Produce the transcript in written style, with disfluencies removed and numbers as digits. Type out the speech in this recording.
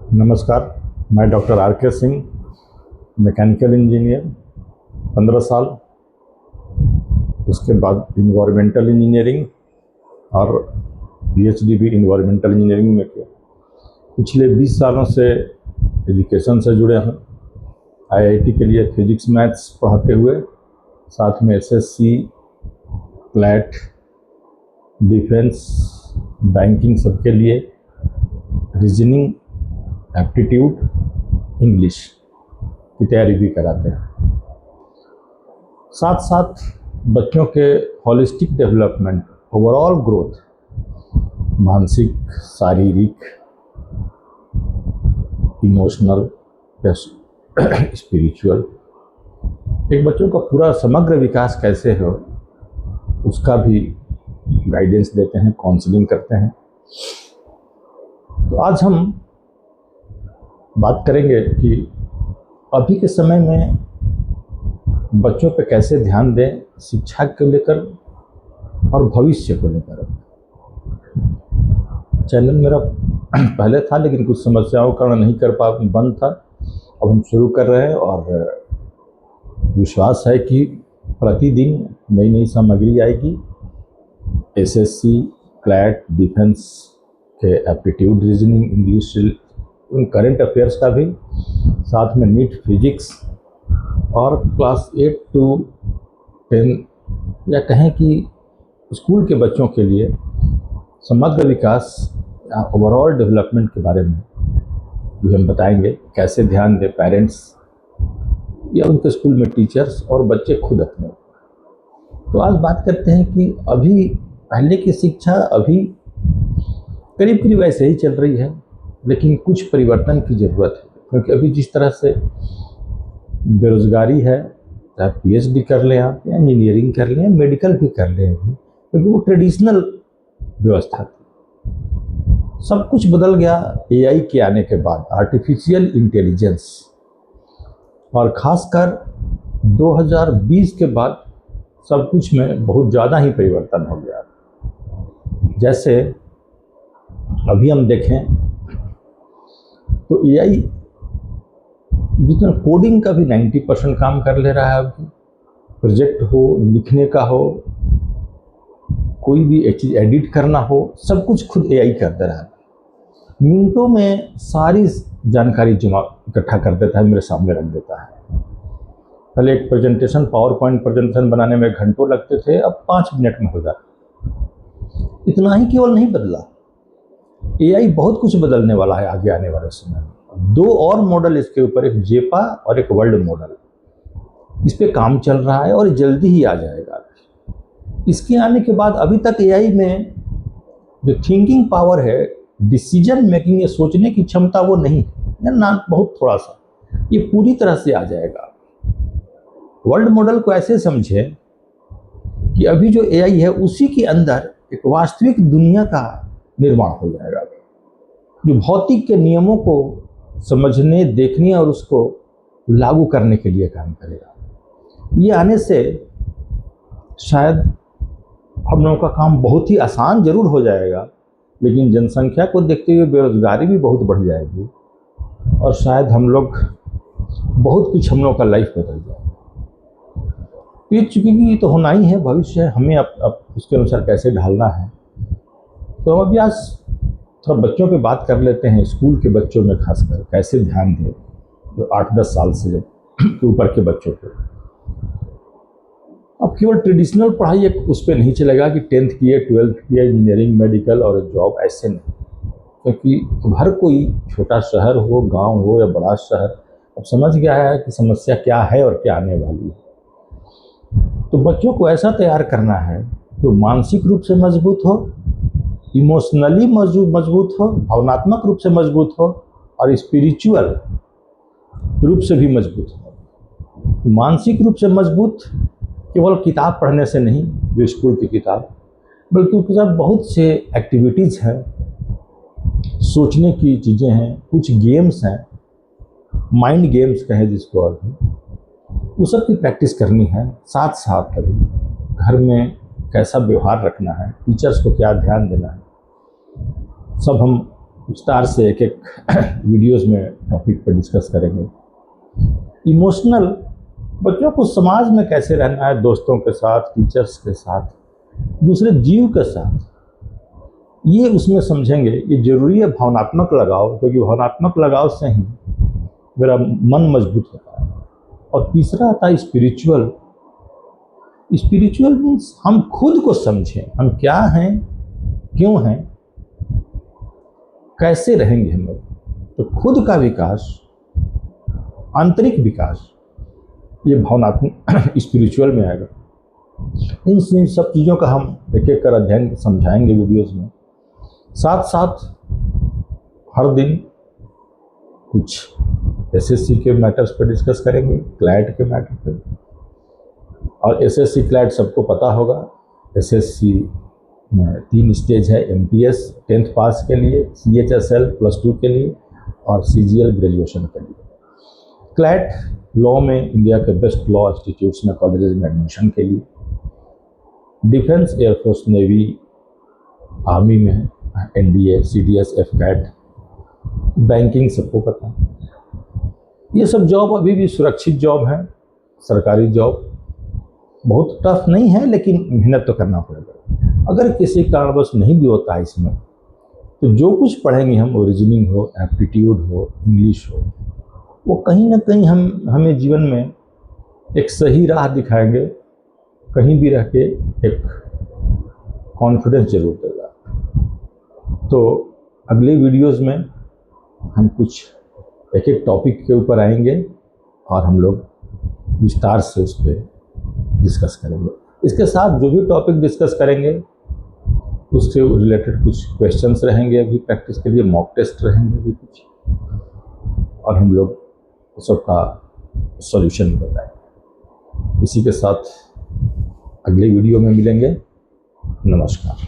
नमस्कार। मैं doctor R के सिंह, मैकेनिकल इंजीनियर 15 साल, उसके बाद इन्वायरमेंटल इंजीनियरिंग और पीएचडी भी इन्वायरमेंटल इंजीनियरिंग में किया। पिछले 20 सालों से एजुकेशन से जुड़े हैं। आईआईटी के लिए फिजिक्स मैथ्स पढ़ाते हुए, साथ में एसएससी, क्लैट, डिफेंस, बैंकिंग सबके लिए रीजनिंग, एप्टीट्यूड, इंग्लिश की तैयारी भी कराते हैं। साथ साथ बच्चों के होलिस्टिक डेवलपमेंट, ओवरऑल ग्रोथ, मानसिक, शारीरिक, इमोशनल, स्पिरिचुअल, एक बच्चों का पूरा समग्र विकास कैसे हो उसका भी गाइडेंस देते हैं, काउंसलिंग करते हैं। तो आज हम बात करेंगे कि अभी के समय में बच्चों पे कैसे ध्यान दें शिक्षा को लेकर और भविष्य को लेकर। चैनल मेरा पहले था, लेकिन कुछ समस्याओं का कारण नहीं कर बंद था। अब हम शुरू कर रहे हैं और विश्वास है कि प्रतिदिन नई नई सामग्री आएगी। एसएससी, क्लैट, डिफेंस के एप्टीट्यूड, रीजनिंग, इंग्लिश, उन करंट अफेयर्स का भी, साथ में नीट फिजिक्स और क्लास 8 to 10 या कहें कि स्कूल के बच्चों के लिए समग्र विकास या ओवरऑल डेवलपमेंट के बारे में भी हम बताएंगे। कैसे ध्यान दें पेरेंट्स या उनके स्कूल में टीचर्स और बच्चे खुद अपने। तो आज बात करते हैं कि अभी पहले की शिक्षा अभी करीब करीब ऐसे ही चल रही है, लेकिन कुछ परिवर्तन की ज़रूरत है। क्योंकि अभी जिस तरह से बेरोज़गारी है, चाहे पीएचडी कर लें आप, या इंजीनियरिंग कर लें, मेडिकल भी कर लें, क्योंकि वो ट्रेडिशनल व्यवस्था थी। सब कुछ बदल गया एआई के आने के बाद, आर्टिफिशियल इंटेलिजेंस, और ख़ासकर 2020 के बाद सब कुछ में बहुत ज़्यादा ही परिवर्तन हो गया। जैसे अभी हम देखें तो एआई जितना कोडिंग का भी 90% काम कर ले रहा है। अभी प्रोजेक्ट हो, लिखने का हो, कोई भी चीज़ एडिट करना हो, सब कुछ खुद एआई कर दे रहा है। मिनटों में सारी जानकारी जमा इकट्ठा कर देता है, मेरे सामने रख देता है। पहले एक प्रेजेंटेशन, पावर पॉइंट प्रेजेंटेशन बनाने में घंटों लगते थे, अब 5 मिनट में हो जाता। इतना ही केवल नहीं बदला, एआई बहुत कुछ बदलने वाला है आगे आने वाले समय में। 2 और मॉडल इसके ऊपर, एक जेपा और एक वर्ल्ड मॉडल, इस पे काम चल रहा है और जल्दी ही आ जाएगा। इसके आने के बाद अभी तक एआई में जो थिंकिंग पावर है, डिसीजन मेकिंग, ये सोचने की क्षमता, वो नहीं है ना, बहुत थोड़ा सा, ये पूरी तरह से आ जाएगा। वर्ल्ड मॉडल को ऐसे समझे कि अभी जो एआई है उसी के अंदर एक वास्तविक दुनिया का निर्माण हो जाएगा, जो भौतिक के नियमों को समझने, देखने और उसको लागू करने के लिए काम करेगा। ये आने से शायद हम लोगों का काम बहुत ही आसान जरूर हो जाएगा, लेकिन जनसंख्या को देखते हुए बेरोजगारी भी बहुत बढ़ जाएगी और शायद हम लोग बहुत कुछ, हम लोगों का लाइफ बदल जाएगा। ये चूंकि तो होना ही है, भविष्य है, हमें अब उसके अनुसार कैसे ढालना है। तो हम अभी आज थोड़ा बच्चों पे बात कर लेते हैं। स्कूल के बच्चों में खासकर कैसे ध्यान दें, जो 8-10 साल से जब के ऊपर के बच्चों पे। अब केवल ट्रेडिशनल पढ़ाई एक उस पर नहीं चलेगा कि 10th किए, 12th किए, इंजीनियरिंग, मेडिकल और जॉब, ऐसे नहीं। क्योंकि हर कोई, छोटा शहर हो, गांव हो या बड़ा शहर, अब समझ गया है कि समस्या क्या है और क्या आने वाली है। तो बच्चों को ऐसा तैयार करना है जो मानसिक रूप से मजबूत हो, इमोशनली मजबूत हो, भावनात्मक रूप से मजबूत हो, और स्पिरिचुअल रूप से भी मजबूत हो। मानसिक रूप से मजबूत केवल किताब पढ़ने से नहीं, जो स्कूल की किताब, बल्कि उसके साथ बहुत से एक्टिविटीज़ हैं, सोचने की चीज़ें हैं, कुछ गेम्स हैं, माइंड गेम्स कहें जिसको, और वो सब की प्रैक्टिस करनी है। साथ साथ अभी घर में कैसा व्यवहार रखना है, टीचर्स को क्या ध्यान देना है, सब हम विस्तार से एक एक वीडियोस में टॉपिक पर डिस्कस करेंगे। इमोशनल, बच्चों को समाज में कैसे रहना है, दोस्तों के साथ, टीचर्स के साथ, दूसरे जीव के साथ, ये उसमें समझेंगे। ये जरूरी है भावनात्मक लगाव, क्योंकि भावनात्मक लगाव से ही मेरा मन मजबूत होता है। और तीसरा आता है स्पिरिचुअल। स्पिरिचुअल मीन्स हम खुद को समझें, हम क्या हैं, क्यों हैं, कैसे रहेंगे हम लोग। तो खुद का विकास, आंतरिक विकास, ये भावनात्मक स्पिरिचुअल में आएगा। इन सब चीज़ों का हम एक एक कर अध्ययन समझाएंगे वीडियोस में। साथ साथ हर दिन कुछ एसएससी के मैटर्स पर डिस्कस करेंगे, क्लैट के मैटर पर। और एसएससी क्लैट सबको पता होगा। एसएससी में 3 स्टेज है, एमटीएस 10th पास के लिए, सीएचएसएल +2 के लिए, और सीजीएल ग्रेजुएशन के लिए। क्लैट लॉ में इंडिया के बेस्ट लॉ इंस्टीट्यूट्स में, कॉलेजेस में एडमिशन के लिए। डिफेंस, एयरफोर्स, नेवी, आर्मी में एनडीए, सीडीएस, एफकैट, बैंकिंग सबको पता है। ये सब जॉब अभी भी सुरक्षित जॉब है, सरकारी जॉब। बहुत टफ नहीं है, लेकिन मेहनत तो करना पड़ेगा। अगर किसी कारणवश नहीं भी होता है इसमें, तो जो कुछ पढ़ेंगे हम, वो रीजनिंग हो, एप्टीट्यूड हो, इंग्लिश हो, वो कहीं ना कहीं हमें जीवन में एक सही राह दिखाएंगे। कहीं भी रह के एक कॉन्फिडेंस जरूर देगा। तो अगले वीडियोस में हम कुछ एक एक टॉपिक के ऊपर आएंगे और हम लोग विस्तार से उस पर डिस्कस करेंगे। इसके साथ जो भी टॉपिक डिस्कस करेंगे उससे रिलेटेड कुछ क्वेश्चंस रहेंगे, अभी प्रैक्टिस के लिए मॉक टेस्ट रहेंगे अभी कुछ, और हम लोग सबका सॉल्यूशन बताएंगे। इसी के साथ अगले वीडियो में मिलेंगे। नमस्कार।